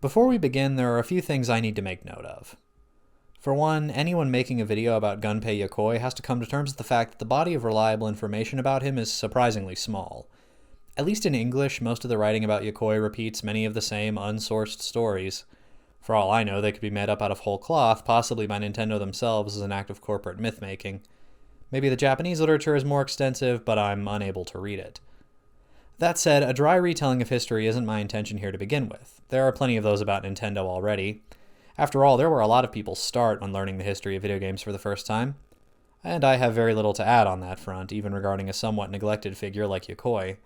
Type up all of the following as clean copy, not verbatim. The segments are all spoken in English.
Before we begin, there are a few things I need to make note of. For one, anyone making a video about Gunpei Yokoi has to come to terms with the fact that the body of reliable information about him is surprisingly small. At least in English, most of the writing about Yokoi repeats many of the same unsourced stories. For all I know, they could be made up out of whole cloth, possibly by Nintendo themselves as an act of corporate myth-making. Maybe the Japanese literature is more extensive, but I'm unable to read it. That said, a dry retelling of history isn't my intention here to begin with. There are plenty of those about Nintendo already. After all, there were a lot of people's start when learning the history of video games for the first time. And I have very little to add on that front, even regarding a somewhat neglected figure like Yokoi.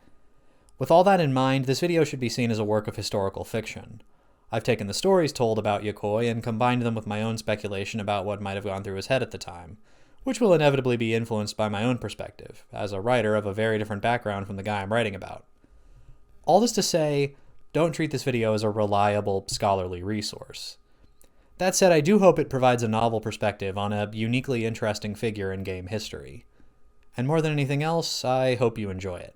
With all that in mind, this video should be seen as a work of historical fiction. I've taken the stories told about Yokoi and combined them with my own speculation about what might have gone through his head at the time, which will inevitably be influenced by my own perspective, as a writer of a very different background from the guy I'm writing about. All this to say, don't treat this video as a reliable, scholarly resource. That said, I do hope it provides a novel perspective on a uniquely interesting figure in game history. And more than anything else, I hope you enjoy it.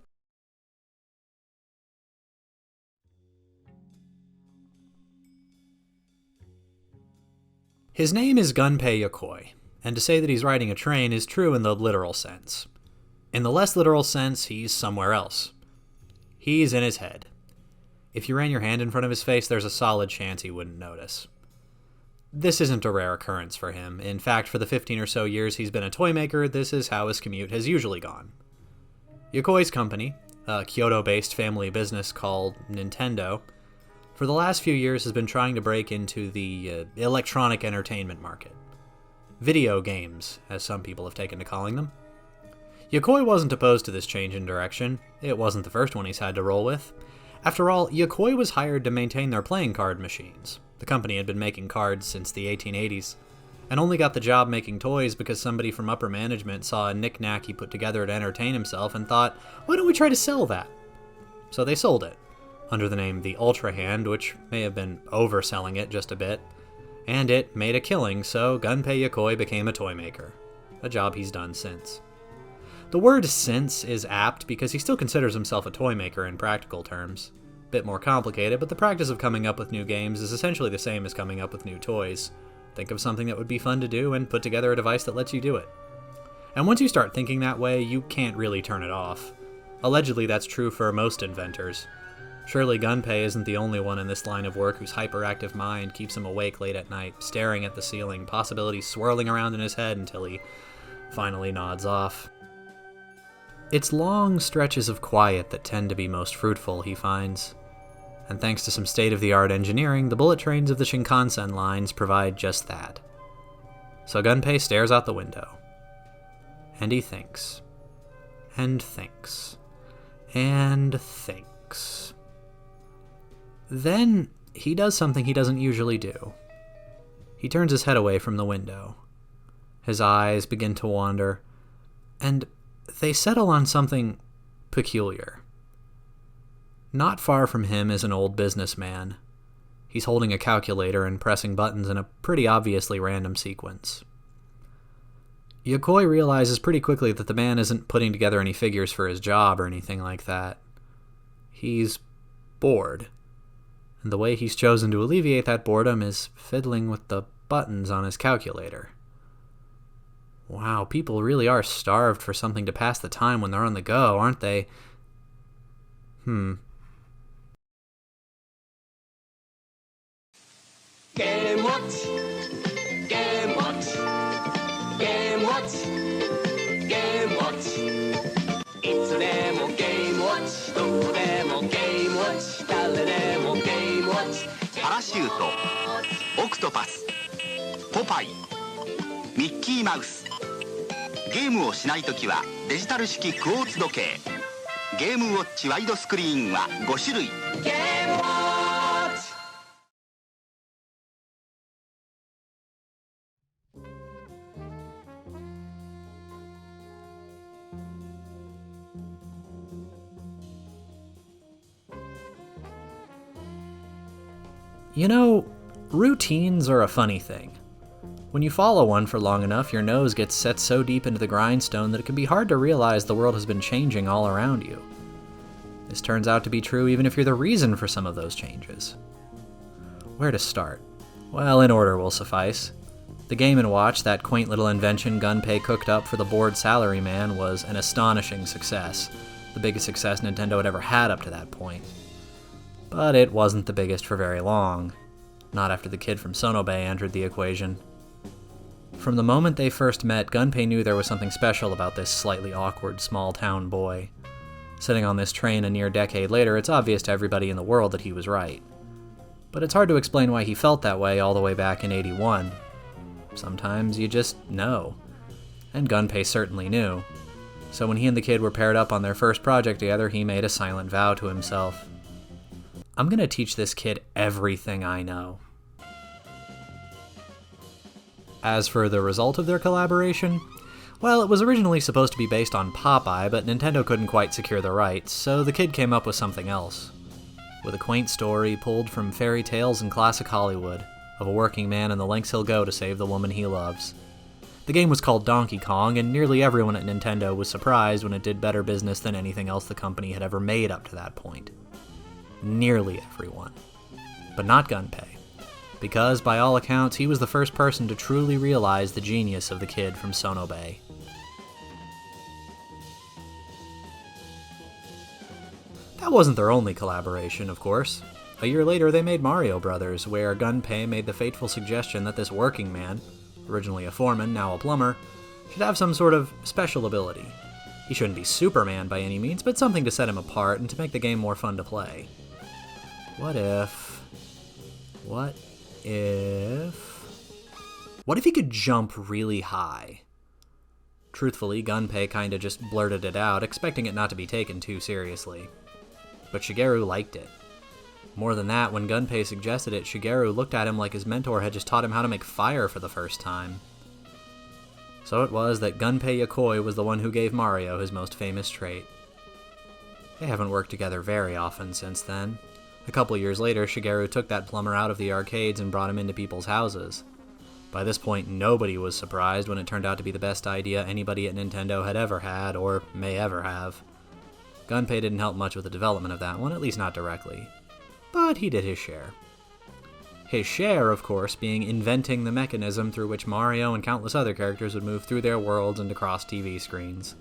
His name is Gunpei Yokoi, and to say that he's riding a train is true in the literal sense. In the less literal sense, he's somewhere else. He's in his head. If you ran your hand in front of his face, there's a solid chance he wouldn't notice. This isn't a rare occurrence for him. In fact, for the 15 or so years he's been a Toymaker, this is how his commute has usually gone. Yokoi's company, a Kyoto-based family business called Nintendo, for the last few years has been trying to break into the electronic entertainment market. Video games, as some people have taken to calling them. Yokoi wasn't opposed to this change in direction. It wasn't the first one he's had to roll with. After all, Yokoi was hired to maintain their playing card machines. The company had been making cards since the 1880s, and only got the job making toys because somebody from upper management saw a knick-knack he put together to entertain himself and thought, why don't we try to sell that? So they sold it, under the name the Ultra Hand, which may have been overselling it just a bit, and it made a killing, so Gunpei Yokoi became a Toymaker, a job he's done since. The word since is apt because he still considers himself a Toymaker in practical terms. Bit more complicated, but the practice of coming up with new games is essentially the same as coming up with new toys. Think of something that would be fun to do and put together a device that lets you do it. And once you start thinking that way, you can't really turn it off. Allegedly, that's true for most inventors. Surely Gunpei isn't the only one in this line of work whose hyperactive mind keeps him awake late at night, staring at the ceiling, possibilities swirling around in his head until he finally nods off. It's long stretches of quiet that tend to be most fruitful, he finds. And thanks to some state-of-the-art engineering, the bullet trains of the Shinkansen lines provide just that. So Gunpei stares out the window. And he thinks. And thinks. And thinks. Then he does something he doesn't usually do. He turns his head away from the window. His eyes begin to wander, and they settle on something peculiar. Not far from him is an old businessman. He's holding a calculator and pressing buttons in a pretty obviously random sequence. Yokoi realizes pretty quickly that the man isn't putting together any figures for his job or anything like that. He's bored. And the way he's chosen to alleviate that boredom is fiddling with the buttons on his calculator. Wow, people really are starved for something to pass the time when they're on the go, aren't they? Game Watch! Game Watch! Game Watch! Game Watch! いつでもゲームウォッチ、どこでもゲームウォッチ、誰でもゲームウォッチ。パラシュート、オクトパス、ポパイ、ミッキーマウス。ゲームをしないときはデジタル式クォーツ時計。ゲームウォッチワイドスクリーンは5種類。ゲームウォッチ。You know, routines are a funny thing. When you follow one for long enough, your nose gets set so deep into the grindstone that it can be hard to realize the world has been changing all around you. This turns out to be true even if you're the reason for some of those changes. Where to start? Well, in order will suffice. The Game & Watch, that quaint little invention Gunpei cooked up for the bored salaryman, was an astonishing success. The biggest success Nintendo had ever had up to that point. But it wasn't the biggest for very long. Not after the kid from Sonobe entered the equation. From the moment they first met, Gunpei knew there was something special about this slightly awkward small-town boy. Sitting on this train a near decade later, it's obvious to everybody in the world that he was right. But it's hard to explain why he felt that way all the way back in '81. Sometimes you just know. And Gunpei certainly knew. So when he and the kid were paired up on their first project together, he made a silent vow to himself. I'm gonna teach this kid everything I know. As for the result of their collaboration, well, it was originally supposed to be based on Popeye, but Nintendo couldn't quite secure the rights, so the kid came up with something else. With a quaint story pulled from fairy tales and classic Hollywood, of a working man and the lengths he'll go to save the woman he loves. The game was called Donkey Kong, and nearly everyone at Nintendo was surprised when it did better business than anything else the company had ever made up to that point. Nearly everyone. But not Gunpei. Because, by all accounts, he was the first person to truly realize the genius of the kid from Sonobe. That wasn't their only collaboration, of course. A year later, they made Mario Brothers, where Gunpei made the fateful suggestion that this working man, originally a foreman, now a plumber, should have some sort of special ability. He shouldn't be Superman by any means, but something to set him apart and to make the game more fun to play. What if he could jump really high? Truthfully, Gunpei kinda just blurted it out, expecting it not to be taken too seriously. But Shigeru liked it. More than that, when Gunpei suggested it, Shigeru looked at him like his mentor had just taught him how to make fire for the first time. So it was that Gunpei Yokoi was the one who gave Mario his most famous trait. They haven't worked together very often since then. A couple years later, Shigeru took that plumber out of the arcades and brought him into people's houses. By this point, nobody was surprised when it turned out to be the best idea anybody at Nintendo had ever had, or may ever have. Gunpei didn't help much with the development of that one, at least not directly. But he did his share. His share, of course, being inventing the mechanism through which Mario and countless other characters would move through their worlds and across TV screens.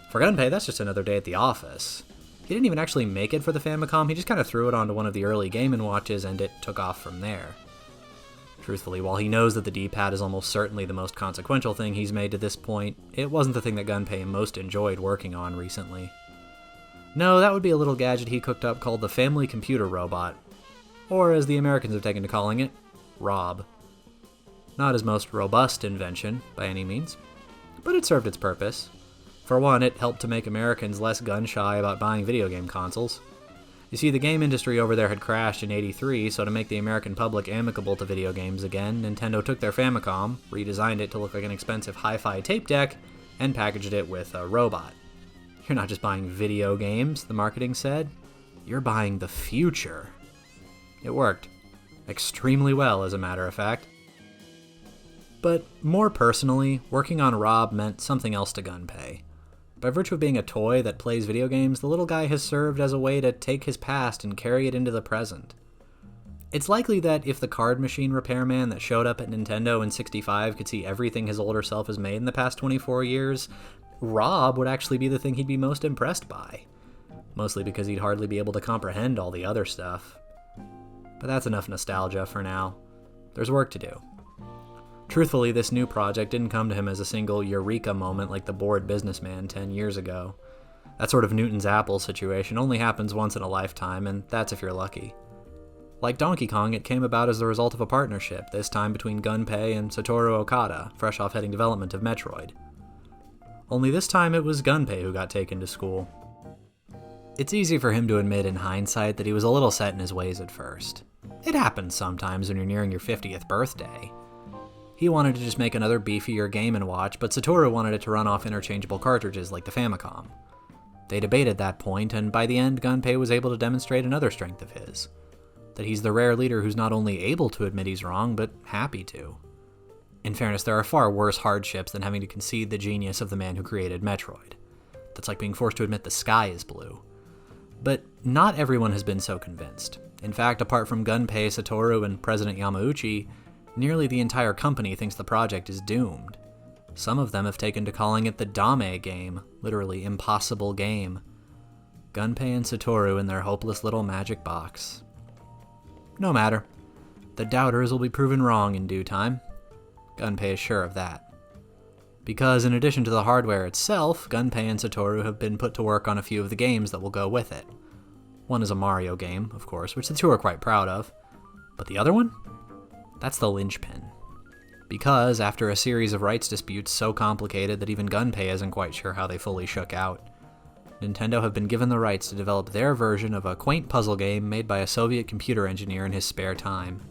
For Gunpei, that's just another day at the office. He didn't even actually make it for the Famicom, he just kind of threw it onto one of the early Game & Watches and it took off from there. Truthfully, while he knows that the D-pad is almost certainly the most consequential thing he's made to this point, it wasn't the thing that Gunpei most enjoyed working on recently. No, that would be a little gadget he cooked up called the Family Computer Robot. Or, as the Americans have taken to calling it, ROB. Not his most robust invention, by any means, but it served its purpose. For one, it helped to make Americans less gun-shy about buying video game consoles. You see, the game industry over there had crashed in '83, so to make the American public amicable to video games again, Nintendo took their Famicom, redesigned it to look like an expensive hi-fi tape deck, and packaged it with a robot. You're not just buying video games, the marketing said. You're buying the future. It worked. Extremely well, as a matter of fact. But more personally, working on Rob meant something else to Gunpei. By virtue of being a toy that plays video games, the little guy has served as a way to take his past and carry it into the present. It's likely that if the card machine repairman that showed up at Nintendo in '65 could see everything his older self has made in the past 24 years, Rob would actually be the thing he'd be most impressed by. Mostly because he'd hardly be able to comprehend all the other stuff. But that's enough nostalgia for now. There's work to do. Truthfully, this new project didn't come to him as a single eureka moment like the bored businessman 10 years ago. That sort of Newton's Apple situation only happens once in a lifetime, and that's if you're lucky. Like Donkey Kong, it came about as the result of a partnership, this time between Gunpei and Satoru Okada, fresh off heading development of Metroid. Only this time it was Gunpei who got taken to school. It's easy for him to admit in hindsight that he was a little set in his ways at first. It happens sometimes when you're nearing your 50th birthday. He wanted to just make another beefier Game & Watch, but Satoru wanted it to run off interchangeable cartridges like the Famicom. They debated that point, and by the end, Gunpei was able to demonstrate another strength of his. That he's the rare leader who's not only able to admit he's wrong, but happy to. In fairness, there are far worse hardships than having to concede the genius of the man who created Metroid. That's like being forced to admit the sky is blue. But not everyone has been so convinced. In fact, apart from Gunpei, Satoru, and President Yamauchi, nearly the entire company thinks the project is doomed. Some of them have taken to calling it the Dame game, literally impossible game. Gunpei and Satoru in their hopeless little magic box. No matter. The doubters will be proven wrong in due time. Gunpei is sure of that. Because in addition to the hardware itself, Gunpei and Satoru have been put to work on a few of the games that will go with it. One is a Mario game, of course, which the two are quite proud of. But the other one? That's the linchpin. Because, after a series of rights disputes so complicated that even Gunpei isn't quite sure how they fully shook out, Nintendo have been given the rights to develop their version of a quaint puzzle game made by a Soviet computer engineer in his spare time.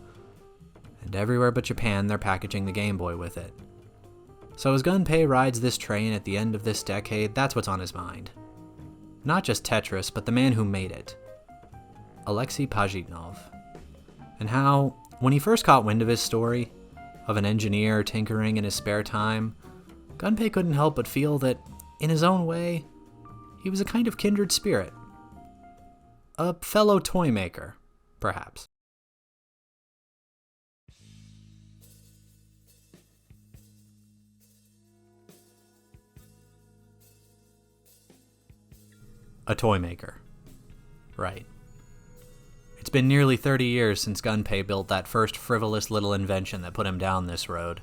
And everywhere but Japan, they're packaging the Game Boy with it. So as Gunpei rides this train at the end of this decade, that's what's on his mind. Not just Tetris, but the man who made it. Alexei Pajitnov. And how, when he first caught wind of his story, of an engineer tinkering in his spare time, Gunpei couldn't help but feel that, in his own way, he was a kind of kindred spirit. A fellow Toymaker, perhaps. A Toymaker. Right. It's been nearly 30 years since Gunpei built that first frivolous little invention that put him down this road.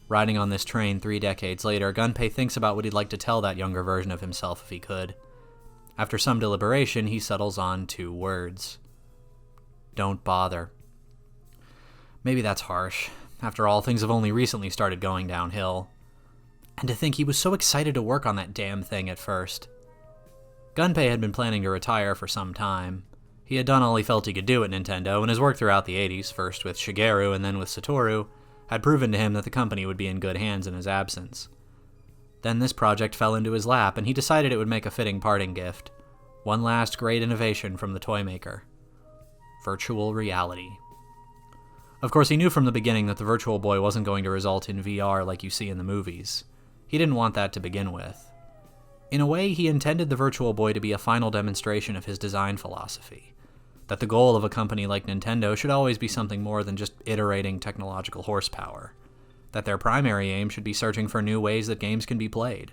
Riding on this train 3 decades later, Gunpei thinks about what he'd like to tell that younger version of himself if he could. After some deliberation, he settles on 2 words. Don't bother. Maybe that's harsh. After all, things have only recently started going downhill. And to think he was so excited to work on that damn thing at first. Gunpei had been planning to retire for some time. He had done all he felt he could do at Nintendo, and his work throughout the 80s, first with Shigeru and then with Satoru, had proven to him that the company would be in good hands in his absence. Then this project fell into his lap, and he decided it would make a fitting parting gift. One last great innovation from the Toymaker. Virtual reality. Of course, he knew from the beginning that the Virtual Boy wasn't going to result in VR like you see in the movies. He didn't want that to begin with. In a way, he intended the Virtual Boy to be a final demonstration of his design philosophy. That the goal of a company like Nintendo should always be something more than just iterating technological horsepower. That their primary aim should be searching for new ways that games can be played.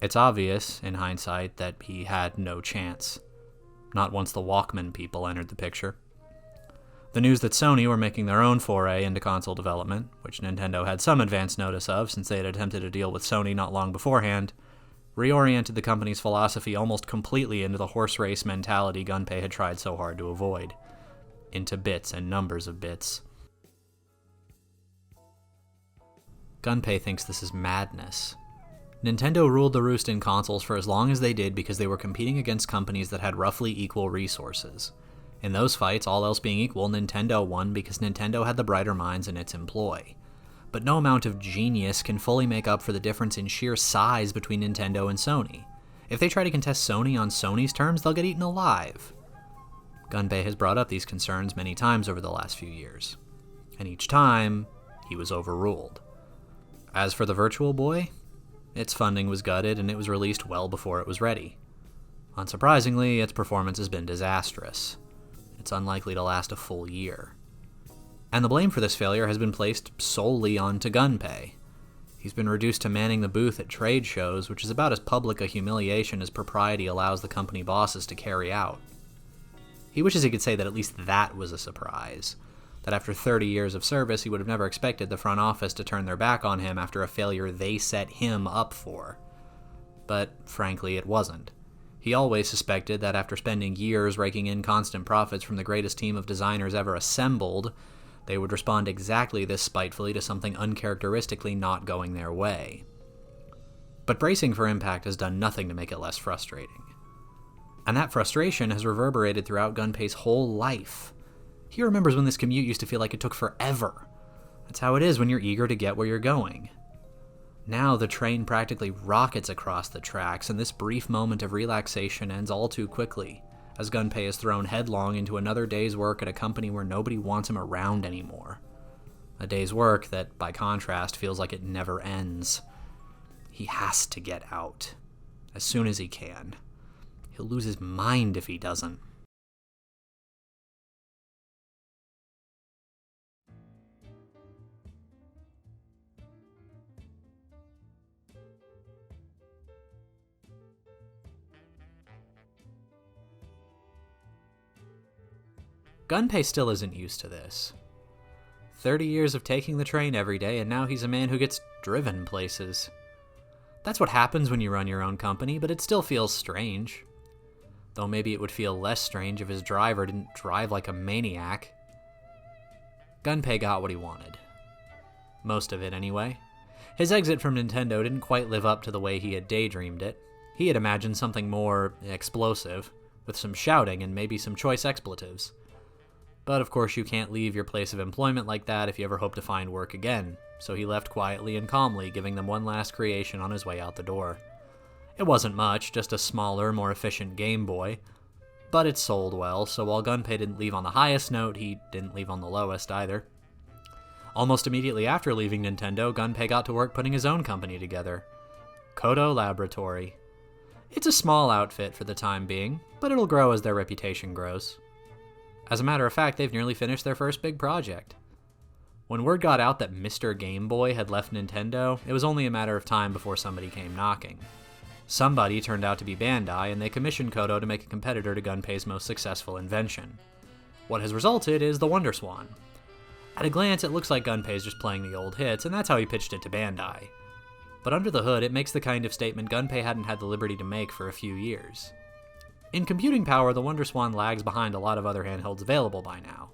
It's obvious, in hindsight, that he had no chance. Not once the Walkman people entered the picture. The news that Sony were making their own foray into console development, which Nintendo had some advance notice of since they had attempted a deal with Sony not long beforehand, reoriented the company's philosophy almost completely into the horse race mentality Gunpei had tried so hard to avoid. Into bits and numbers of bits. Gunpei thinks this is madness. Nintendo ruled the roost in consoles for as long as they did because they were competing against companies that had roughly equal resources. In those fights, all else being equal, Nintendo won because Nintendo had the brighter minds in its employ. But no amount of genius can fully make up for the difference in sheer size between Nintendo and Sony. If they try to contest Sony on Sony's terms, they'll get eaten alive. Gunpei has brought up these concerns many times over the last few years, and each time, he was overruled. As for the Virtual Boy, its funding was gutted and it was released well before it was ready. Unsurprisingly, its performance has been disastrous. It's unlikely to last a full year. And the blame for this failure has been placed solely onto Gunpei. He's been reduced to manning the booth at trade shows, which is about as public a humiliation as propriety allows the company bosses to carry out. He wishes he could say that at least that was a surprise, that after 30 years of service he would have never expected the front office to turn their back on him after a failure they set him up for. But frankly, it wasn't. He always suspected that after spending years raking in constant profits from the greatest team of designers ever assembled, they would respond exactly this spitefully to something uncharacteristically not going their way. But bracing for impact has done nothing to make it less frustrating. And that frustration has reverberated throughout Gunpei's whole life. He remembers when this commute used to feel like it took forever. That's how it is when you're eager to get where you're going. Now the train practically rockets across the tracks, and this brief moment of relaxation ends all too quickly, as Gunpei is thrown headlong into another day's work at a company where nobody wants him around anymore. A day's work that, by contrast, feels like it never ends. He has to get out, as soon as he can. He'll lose his mind if he doesn't. Gunpei still isn't used to this. 30 years of taking the train every day, and now he's a man who gets driven places. That's what happens when you run your own company, but it still feels strange. Though maybe it would feel less strange if his driver didn't drive like a maniac. Gunpei got what he wanted. Most of it, anyway. His exit from Nintendo didn't quite live up to the way he had daydreamed it. He had imagined something more explosive, with some shouting and maybe some choice expletives. But of course you can't leave your place of employment like that if you ever hope to find work again, so he left quietly and calmly, giving them one last creation on his way out the door. It wasn't much, just a smaller, more efficient Game Boy, but it sold well, so while Gunpei didn't leave on the highest note, he didn't leave on the lowest either. Almost immediately after leaving Nintendo, Gunpei got to work putting his own company together, Kodo Laboratory. It's a small outfit for the time being, but it'll grow as their reputation grows. As a matter of fact, they've nearly finished their first big project. When word got out that Mr. Game Boy had left Nintendo, it was only a matter of time before somebody came knocking. Somebody turned out to be Bandai, and they commissioned Kodo to make a competitor to Gunpei's most successful invention. What has resulted is the Wonder Swan. At a glance, it looks like Gunpei's just playing the old hits, and that's how he pitched it to Bandai. But under the hood, it makes the kind of statement Gunpei hadn't had the liberty to make for a few years. In computing power, the Wonder Swan lags behind a lot of other handhelds available by now.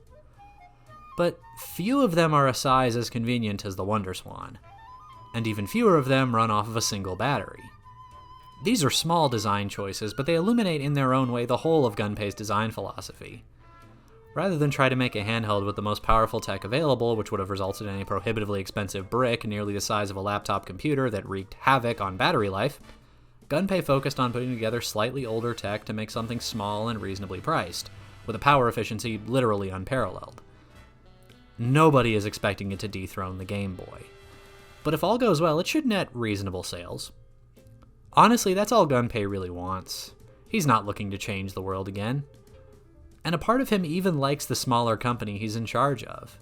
But few of them are a size as convenient as the Wonder Swan, and even fewer of them run off of a single battery. These are small design choices, but they illuminate in their own way the whole of Gunpei's design philosophy. Rather than try to make a handheld with the most powerful tech available, which would have resulted in a prohibitively expensive brick nearly the size of a laptop computer that wreaked havoc on battery life, Gunpei focused on putting together slightly older tech to make something small and reasonably priced, with a power efficiency literally unparalleled. Nobody is expecting it to dethrone the Game Boy. But if all goes well, it should net reasonable sales. Honestly, that's all Gunpei really wants. He's not looking to change the world again. And a part of him even likes the smaller company he's in charge of.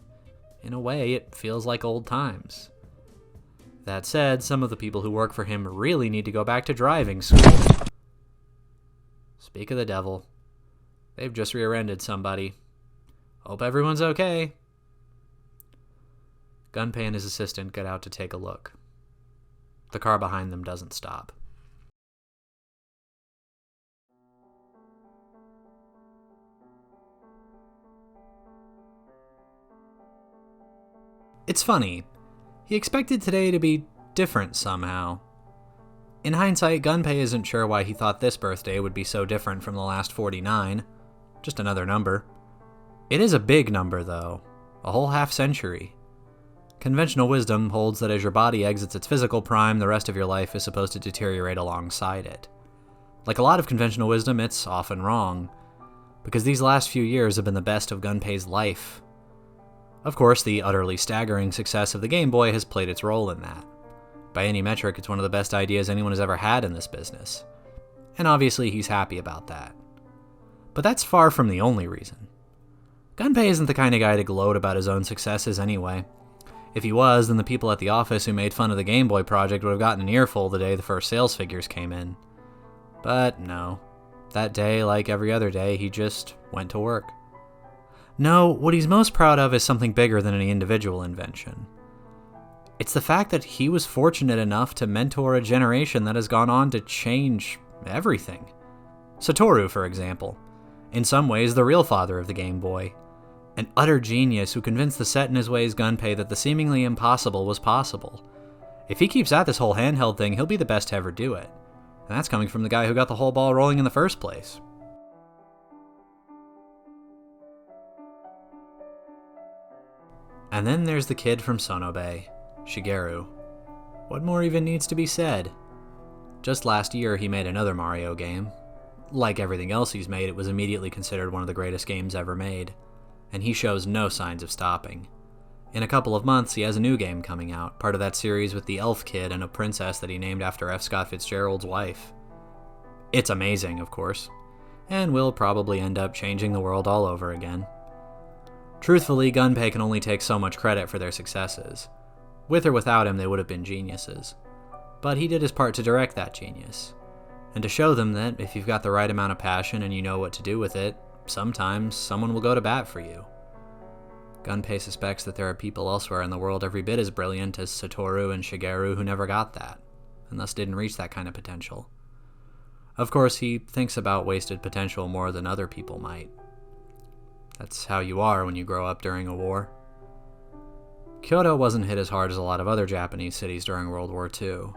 In a way, it feels like old times. That said, some of the people who work for him really need to go back to driving school. Speak of the devil. They've just rear-ended somebody. Hope everyone's okay. Gunpei and his assistant get out to take a look. The car behind them doesn't stop. It's funny. He expected today to be different somehow. In hindsight, Gunpei isn't sure why he thought this birthday would be so different from the last 49. Just another number. It is a big number, though. A whole half-century. Conventional wisdom holds that as your body exits its physical prime, the rest of your life is supposed to deteriorate alongside it. Like a lot of conventional wisdom, it's often wrong, because these last few years have been the best of Gunpei's life. Of course, the utterly staggering success of the Game Boy has played its role in that. By any metric, it's one of the best ideas anyone has ever had in this business. And obviously, he's happy about that. But that's far from the only reason. Gunpei isn't the kind of guy to gloat about his own successes anyway. If he was, then the people at the office who made fun of the Game Boy project would have gotten an earful the day the first sales figures came in. But no. That day, like every other day, he just went to work. No, what he's most proud of is something bigger than any individual invention. It's the fact that he was fortunate enough to mentor a generation that has gone on to change everything. Satoru, for example. In some ways, the real father of the Game Boy. An utter genius who convinced the set-in-his-ways Gunpei that the seemingly impossible was possible. If he keeps at this whole handheld thing, he'll be the best to ever do it. And that's coming from the guy who got the whole ball rolling in the first place. And then there's the kid from Sonobe, Shigeru. What more even needs to be said? Just last year, he made another Mario game. Like everything else he's made, it was immediately considered one of the greatest games ever made. And he shows no signs of stopping. In a couple of months, he has a new game coming out, part of that series with the elf kid and a princess that he named after F. Scott Fitzgerald's wife. It's amazing, of course, and will probably end up changing the world all over again. Truthfully, Gunpei can only take so much credit for their successes. With or without him, they would have been geniuses. But he did his part to direct that genius, and to show them that if you've got the right amount of passion and you know what to do with it, sometimes someone will go to bat for you. Gunpei suspects that there are people elsewhere in the world every bit as brilliant as Satoru and Shigeru who never got that, and thus didn't reach that kind of potential. Of course, he thinks about wasted potential more than other people might. That's how you are when you grow up during a war. Kyoto wasn't hit as hard as a lot of other Japanese cities during World War II,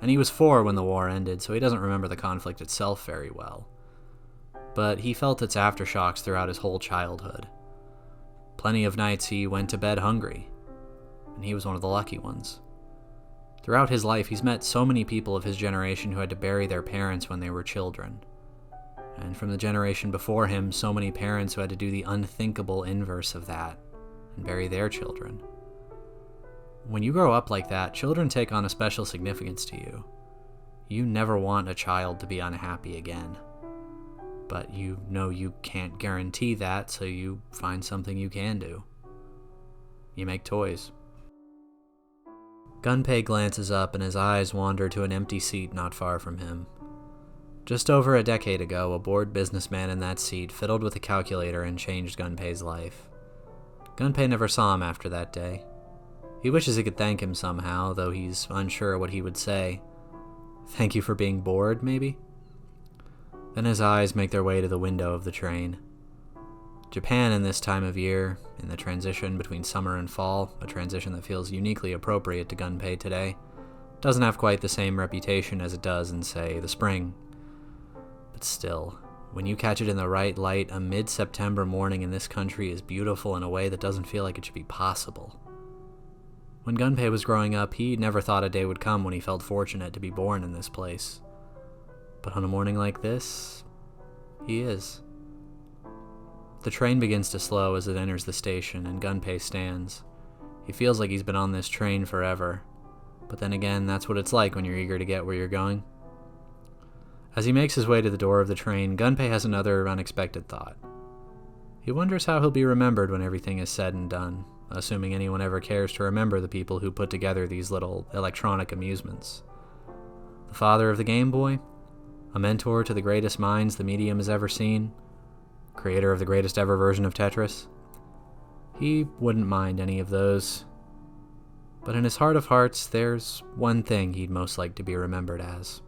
and he was 4 when the war ended, so he doesn't remember the conflict itself very well. But he felt its aftershocks throughout his whole childhood. Plenty of nights he went to bed hungry, and he was one of the lucky ones. Throughout his life, he's met so many people of his generation who had to bury their parents when they were children. And from the generation before him, so many parents who had to do the unthinkable inverse of that and bury their children. When you grow up like that, children take on a special significance to you. You never want a child to be unhappy again. But you know you can't guarantee that, so you find something you can do. You make toys. Gunpei glances up and his eyes wander to an empty seat not far from him. Just over a decade ago, a bored businessman in that seat fiddled with a calculator and changed Gunpei's life. Gunpei never saw him after that day. He wishes he could thank him somehow, though he's unsure what he would say. Thank you for being bored, maybe? Then his eyes make their way to the window of the train. Japan in this time of year, in the transition between summer and fall, a transition that feels uniquely appropriate to Gunpei today, doesn't have quite the same reputation as it does in, say, the spring. But still, when you catch it in the right light, a mid-September morning in this country is beautiful in a way that doesn't feel like it should be possible. When Gunpei was growing up, he never thought a day would come when he felt fortunate to be born in this place. But on a morning like this, he is. The train begins to slow as it enters the station, and Gunpei stands. He feels like he's been on this train forever. But then again, that's what it's like when you're eager to get where you're going. As he makes his way to the door of the train, Gunpei has another unexpected thought. He wonders how he'll be remembered when everything is said and done, assuming anyone ever cares to remember the people who put together these little electronic amusements. The father of the Game Boy? A mentor to the greatest minds the medium has ever seen? Creator of the greatest ever version of Tetris? He wouldn't mind any of those. But in his heart of hearts, there's one thing he'd most like to be remembered as.